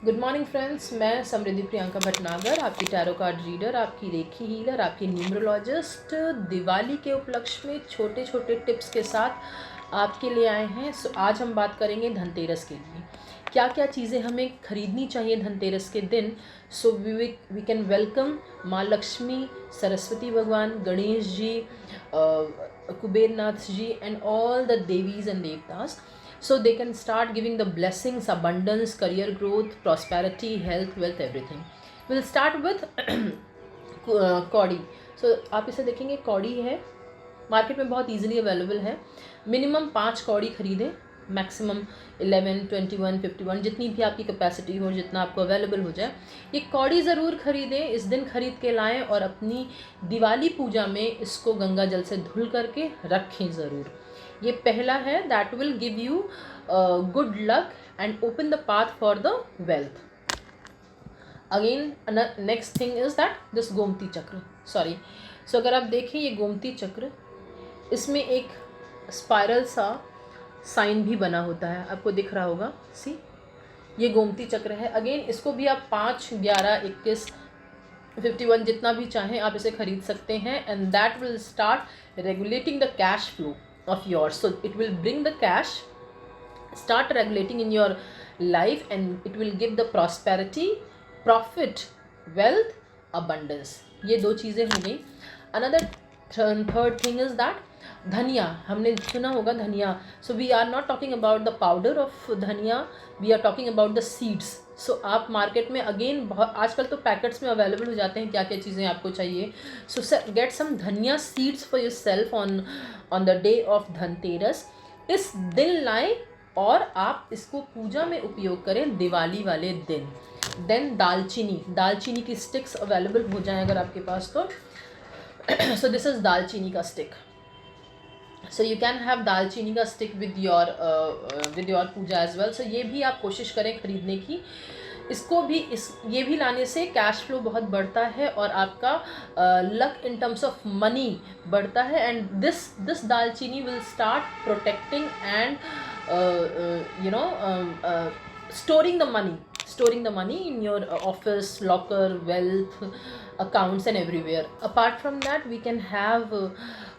Good morning friends, मैं समृद्धि प्रियंका भटनागर, आपकी tarot card reader, आपकी रेखी हीलर, आपकी न्यूमरोलॉजिस्ट। दिवाली के उपलक्ष्य में छोटे छोटे टिप्स के साथ आपके लिए आए हैं। सो आज हम बात करेंगे धनतेरस के लिए क्या क्या चीज़ें हमें खरीदनी चाहिए धनतेरस के दिन। सो वी कैन वेलकम माँ लक्ष्मी, सरस्वती भगवान, Ganesh ji, Kubernath ji and all the devis and devtas, so they can start giving the blessings, abundance, career growth, prosperity, health, wealth, everything. We'll start with कौड़ी। सो आप इसे देखेंगे, कौड़ी है, मार्केट में बहुत इजीली अवेलेबल है। मिनिमम 5 कौड़ी खरीदें, मैक्सिमम 11, 21, 51, जितनी भी आपकी कैपेसिटी हो, जितना आपको अवेलेबल हो जाए। ये कौड़ी ज़रूर खरीदें, इस दिन खरीद के लाएं और अपनी दिवाली पूजा में इसको गंगा जल से धुल करके रखें ज़रूर। ये पहला है, that will give you good luck and open the path for the wealth. Again next thing is that this Gomti चक्र, सॉरी, सो अगर आप देखें ये गोमती चक्र, इसमें एक स्पाइरल सा साइन भी बना होता है, आपको दिख रहा होगा। सी, ये गोमती चक्र है। अगेन इसको भी आप 5, 11, 21, 51 जितना भी चाहें आप इसे खरीद सकते हैं। And that will start regulating the cash flow of yours, so it will bring the cash, start regulating in your life, and it will give the prosperity, profit, wealth, abundance. ये 2 चीज़ें हो गई। another third thing is that धनिया, हमने सुना होगा धनिया। so we are not talking about the powder of धनिया, we are talking about the seeds. सो आप मार्केट में अगेन बहुत आजकल तो पैकेट्स में अवेलेबल हो जाते हैं क्या क्या चीज़ें आपको चाहिए। सो गेट सम धनिया seeds for your self on the day of Dhanteras. इस दिन लाएं और आप इसको पूजा में उपयोग करें दिवाली वाले दिन। देन दालचीनी की स्टिक्स अवेलेबल हो जाएं अगर आपके पास तो। सो दिस इज़ दालचीनी का stick. So you can have दालचीनी का stick with your puja as well. So ये भी आप कोशिश करें खरीदने की। इसको भी ये भी लाने से कैश फ्लो बहुत बढ़ता है और आपका luck in terms of money बढ़ता है। एंड दिस दालचीनी will start protecting and storing the money in your office, locker, wealth, accounts and everywhere. Apart from that we can have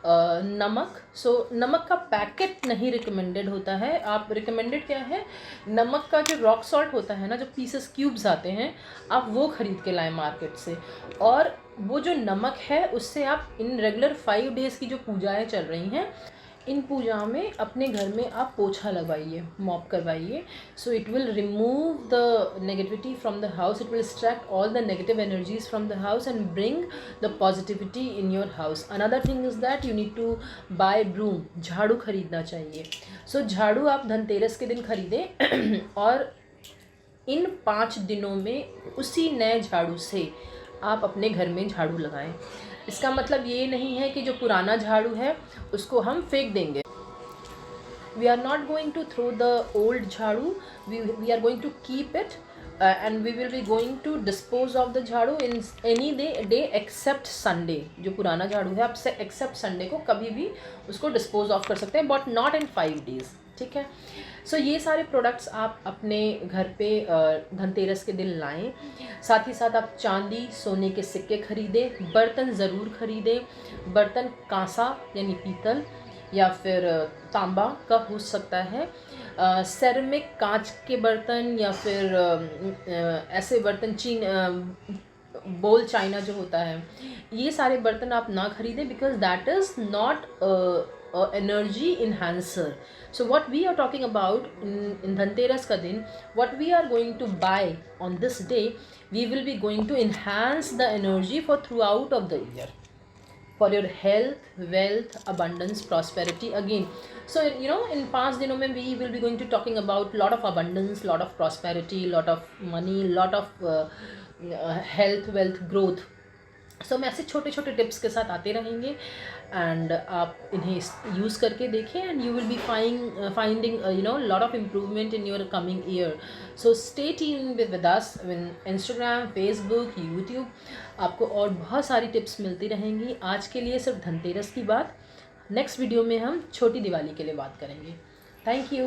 नमक। सो नमक का पैकेट नहीं रिकमेंडेड होता है। आप रिकमेंडेड क्या है, नमक का जो रॉक सॉल्ट होता है ना, जो पीसेस क्यूब्स आते हैं, आप वो खरीद के लाएं मार्केट से। और वो जो नमक है उससे आप इन रेगुलर 5 डेज़ की जो पूजाएं चल रही हैं, इन पूजा में अपने घर में आप पोछा लगवाइए, मॉप करवाइए। So it will remove the negativity from the house, it will extract all the negative energies from the house and bring the positivity in your house. Another thing is that you need to buy broom, झाड़ू खरीदना चाहिए। सो झाड़ू आप धनतेरस के दिन खरीदें और इन 5 दिनों में उसी नए झाड़ू से आप अपने घर में झाड़ू लगाएं। इसका मतलब ये नहीं है कि जो पुराना झाड़ू है उसको हम फेंक देंगे। We are not going to throw the old jhadu, we are going to keep it and we will be going to dispose of the jhadu in any day except Sunday. जो पुराना झाड़ू है आप एक्सेप्ट संडे को कभी भी उसको डिस्पोज ऑफ कर सकते हैं, बट नॉट इन 5 डेज़, ठीक है। सो ये सारे प्रोडक्ट्स आप अपने घर पे धनतेरस के दिन लाएं। साथ ही साथ आप चांदी, सोने के सिक्के खरीदें। बर्तन ज़रूर खरीदें। बर्तन कांसा यानी पीतल या फिर तांबा का हो सकता है। सेरेमिक, कांच के बर्तन या फिर ऐसे बर्तन, बोल चाइना जो होता है, ये सारे बर्तन आप ना खरीदें, because that is not energy enhancer. So what we are talking about in Dhanteras ka din, what we are going to buy on this day, we will be going to enhance the energy for throughout of the year, for your health, wealth, abundance, prosperity again. So in 5 दिनों में we will be going to talking about lot of abundance, lot of prosperity, lot of money, lot of health, wealth, growth. सो मैं ऐसे छोटे छोटे tips के साथ आते रहेंगे एंड आप इन्हें यूज़ करके देखें and you will be finding lot of improvement in your coming year. So stay tuned with us in Instagram, Facebook, YouTube. आपको और बहुत सारी टिप्स मिलती रहेंगी। आज के लिए सिर्फ धनतेरस की बात, नेक्स्ट वीडियो में हम छोटी दिवाली के लिए बात करेंगे। Thank you.